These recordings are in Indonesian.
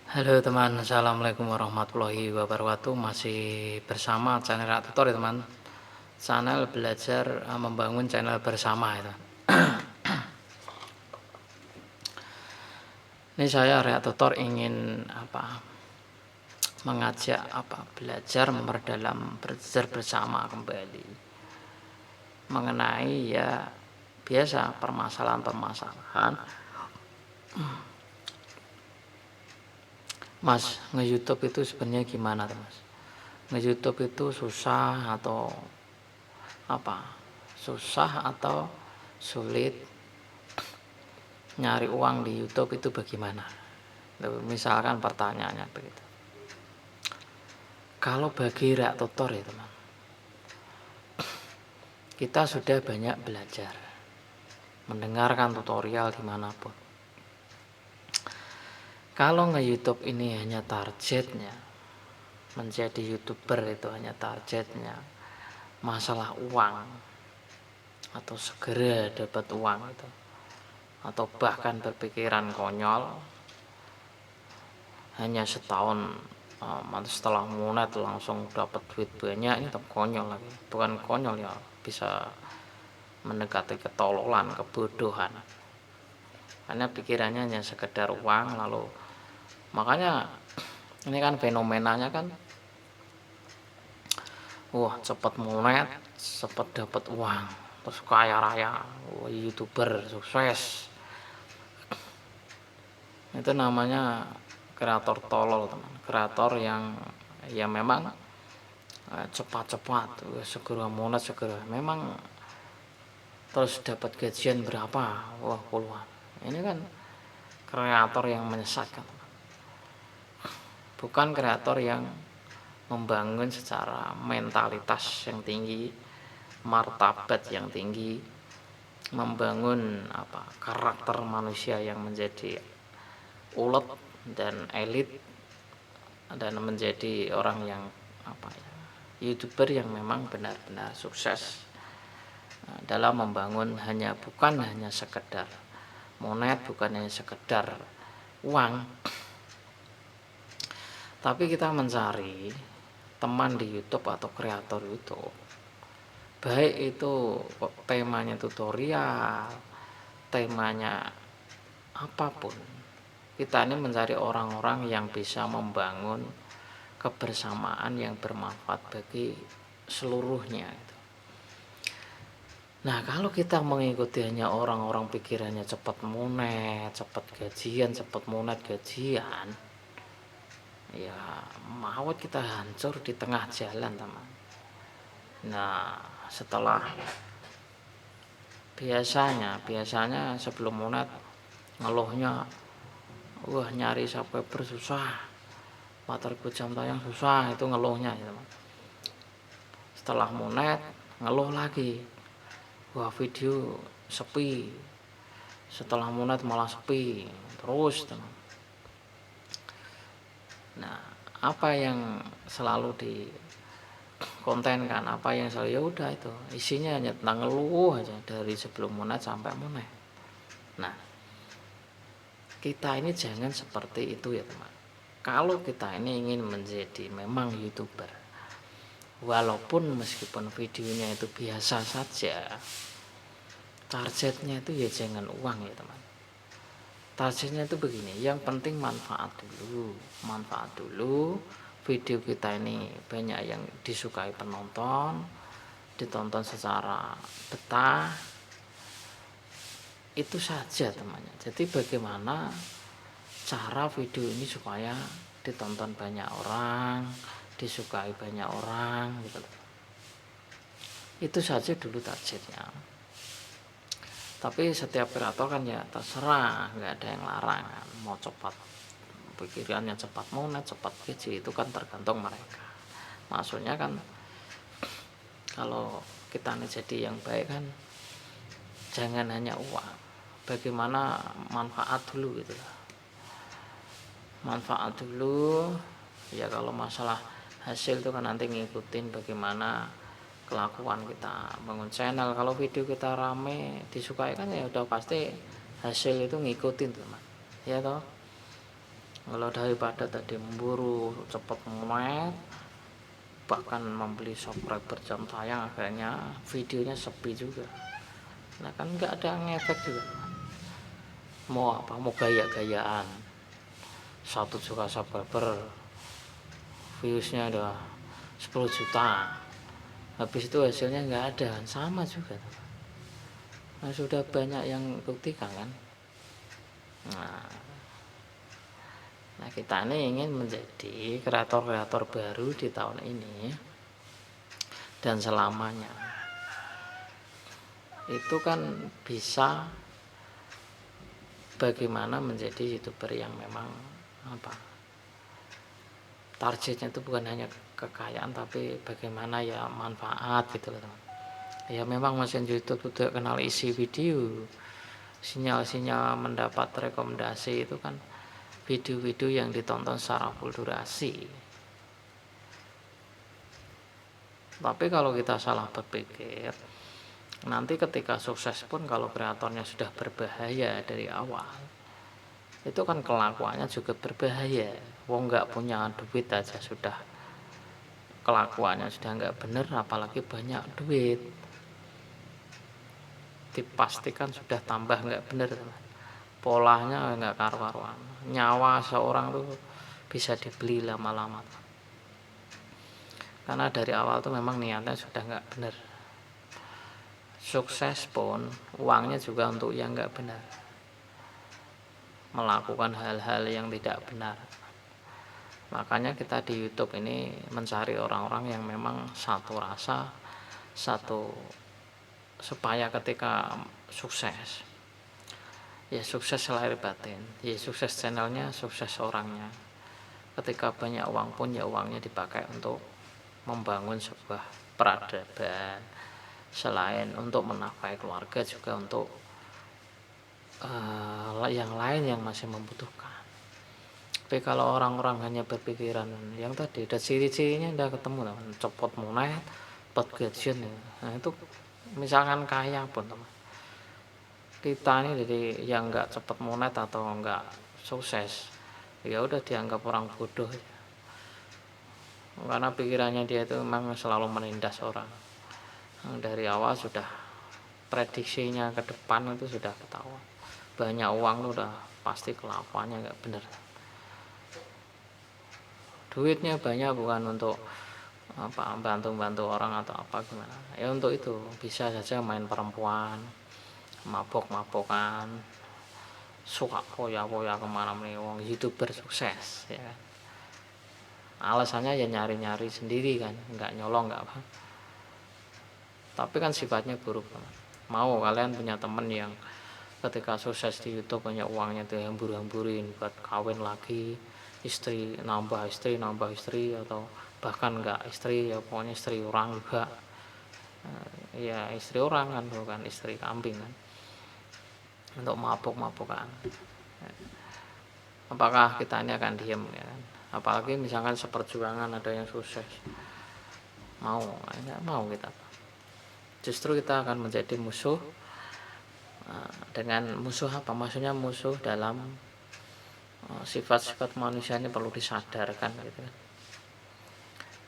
Halo teman, assalamualaikum warahmatullahi wabarakatuh. Masih bersama channel Rak Tutor ya teman. Channel belajar membangun channel bersama itu. Ini saya Rak Tutor ingin mengajak belajar memperdalam belajar bersama kembali mengenai ya biasa permasalahan-permasalahan. Mas, nge-YouTube itu sebenarnya gimana tuh Mas? Nge-YouTube itu susah atau apa? Susah atau sulit? Nyari uang di YouTube itu bagaimana? Misalkan pertanyaannya begitu. Kalau bagi Rak Tutor ya teman, kita sudah banyak belajar, mendengarkan tutorial dimanapun. Kalau nge-YouTube ini hanya targetnya menjadi YouTuber, itu hanya targetnya masalah uang atau segera dapat uang itu, atau bahkan berpikiran konyol, hanya setahun setelah monet langsung dapat duit banyak, ini tetap konyol lagi. Bukan konyol ya, bisa mendekati ketololan, kebodohan, karena pikirannya hanya sekedar uang. Lalu makanya ini kan fenomenanya kan, wah cepet monet, cepet dapat uang, terus kaya raya, wah, YouTuber sukses. Itu namanya kreator tolol teman, kreator yang ya memang cepat-cepat, segera monet, segera memang, terus dapat gajian berapa, wah puluhan. Ini kan kreator yang menyesatkan, bukan kreator yang membangun secara mentalitas yang tinggi, martabat yang tinggi, membangun karakter manusia yang menjadi ulet dan elit, dan menjadi orang yang YouTuber yang memang benar-benar sukses dalam membangun, bukan hanya sekedar monet, bukan hanya sekedar uang, tapi kita mencari teman di YouTube atau kreator YouTube, baik itu temanya tutorial, temanya apapun. Kita ini mencari orang-orang yang bisa membangun kebersamaan yang bermanfaat bagi seluruhnya. Nah, kalau kita mengikuti hanya orang-orang pikirannya cepat monet, cepat gajian, cepat monet gajian, ya maut kita hancur di tengah jalan teman. Nah, setelah biasanya sebelum monet ngeluhnya, wah nyari subscriber susah, 4.000 jam tayang susah, itu ngeluhnya ya teman. Setelah monet ngeluh lagi, wah video sepi. Setelah monet malah sepi terus teman. Nah, apa yang selalu dikontenkan, apa yang selalu, ya udah itu isinya hanya tentang ngeluh aja dari sebelum monet sampai monet. Nah, kita ini jangan seperti itu ya teman. Kalau kita ini ingin menjadi memang YouTuber, walaupun meskipun videonya itu biasa saja, targetnya itu ya jangan uang ya teman. Targetnya itu begini, yang penting manfaat dulu. Video kita ini banyak yang disukai penonton, ditonton secara betah, itu saja temannya. Jadi bagaimana cara video ini supaya ditonton banyak orang, disukai banyak orang gitu. Itu saja dulu targetnya. Tapi setiap kreator kan ya terserah, nggak ada yang larang kan. Mau cepat pikirannya, cepat monet, cepat gaji, itu kan tergantung mereka. Maksudnya kan kalau kita nih jadi yang baik kan jangan hanya uang, bagaimana manfaat dulu gitu. Manfaat dulu ya. Kalau masalah hasil itu kan nanti ngikutin bagaimana kelakuan kita bangun channel. Kalau video kita rame disukai kan ya udah pasti hasil itu ngikutin teman, ya toh. Kalau daripada tadi memburu cepat monet, bahkan membeli subscriber jam tayang, akhirnya videonya sepi juga. Nah kan nggak ada ngefek juga. Mau apa, mau gaya-gayaan 1 juta subscriber, viewsnya udah 10 juta, habis itu hasilnya nggak ada, sama juga. Nah sudah banyak yang buktikan kan. Nah kita ini ingin menjadi kreator-kreator baru di tahun ini dan selamanya. Itu kan bisa bagaimana menjadi YouTuber yang memang apa, targetnya itu bukan hanya kekayaan tapi bagaimana ya manfaat gitu loh teman. Ya memang mesin YouTube tidak kenal isi video, sinyal-sinyal mendapat rekomendasi itu kan video-video yang ditonton secara full durasi. Tapi kalau kita salah berpikir, nanti ketika sukses pun kalau kreatornya sudah berbahaya dari awal, itu kan kelakuannya juga berbahaya. Wong nggak punya duit aja sudah kelakuannya sudah nggak bener, apalagi banyak duit, dipastikan sudah tambah nggak bener. Polanya nggak karu-karuan, nyawa seorang tuh bisa dibeli lama-lama, karena dari awal tuh memang niatnya sudah nggak bener. Sukses pun uangnya juga untuk yang nggak benar, melakukan hal-hal yang tidak benar. Makanya kita di YouTube ini mencari orang-orang yang memang satu rasa, satu, supaya ketika sukses, ya sukses lahir batin, ya sukses channelnya, sukses orangnya. Ketika banyak uang pun ya uangnya dipakai untuk membangun sebuah peradaban, selain untuk menafkahi keluarga juga untuk yang lain yang masih membutuhkan. Tapi kalau orang-orang hanya berpikiran yang tadi, udah ciri-cirinya udah ketemu, teman, cepot monet, cepot gajian ya. Nah itu misalkan kaya pun teman, kita ini dari yang nggak cepet monet atau nggak sukses, ya udah dianggap orang bodoh ya. Karena pikirannya dia itu memang selalu menindas orang. Dari awal sudah prediksinya ke depan itu sudah ketahuan, banyak uang udah pasti kelakuannya nggak bener. Duitnya banyak bukan untuk apa, bantu-bantu orang atau apa gimana ya, untuk itu bisa saja main perempuan, mabok-mabokan, suka foya-foya kemana-mana. Wong YouTuber sukses ya kan, alasannya ya nyari-nyari sendiri kan, nggak nyolong nggak apa, tapi kan sifatnya buruk teman. Mau kalian punya temen yang ketika sukses di YouTube banyak uangnya tuh hambur-hamburin buat kawin lagi, istri nambah istri, atau bahkan enggak istri ya pokoknya istri orang juga, ya istri orang kan, bukan istri kambing kan, untuk mabuk-mabukan. Apakah kita ini akan diam ya kan? Apalagi misalkan seperjuangan ada yang sukses, mau enggak mau kita, justru kita akan menjadi musuh. Dengan musuh apa maksudnya, musuh dalam sifat-sifat manusia ini perlu disadarkan gitu kan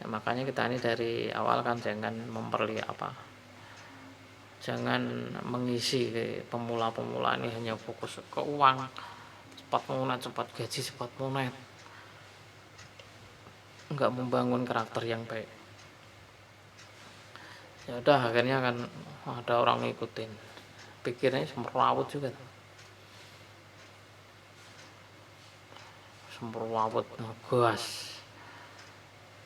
ya. Makanya kita ini dari awal kan jangan jangan mengisi pemula-pemula ini hanya fokus ke uang, cepat monet, cepat gaji, cepat monet, enggak membangun karakter yang baik. Ya udah akhirnya kan ada orang ngikutin, pikirnya semrawut juga, semrawut ngegas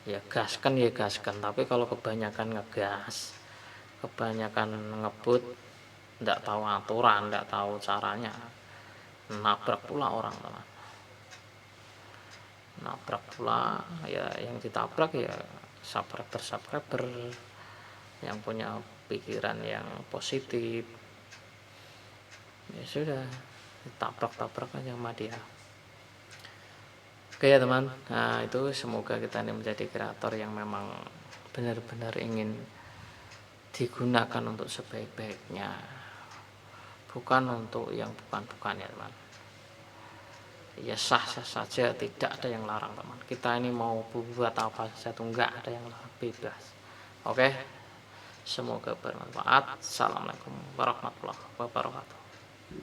ya, gaskan ya gaskan, tapi kalau kebanyakan ngegas, kebanyakan ngebut, nggak tahu aturan, nggak tahu caranya, nabrak pula orang teman, nabrak pula ya, yang ditabrak ya subscriber yang punya pikiran yang positif, ya sudah ditabrak-tabrak aja sama dia. Oke ya teman, nah itu semoga kita ini menjadi kreator yang memang benar-benar ingin digunakan untuk sebaik-baiknya, bukan untuk yang bukan-bukan ya teman. ya sah-sah saja, tidak ada yang larang teman. Kita ini mau buat apa saja tuh enggak ada yang larang, bebas. Oke, semoga bermanfaat. Assalamualaikum warahmatullahi wabarakatuh.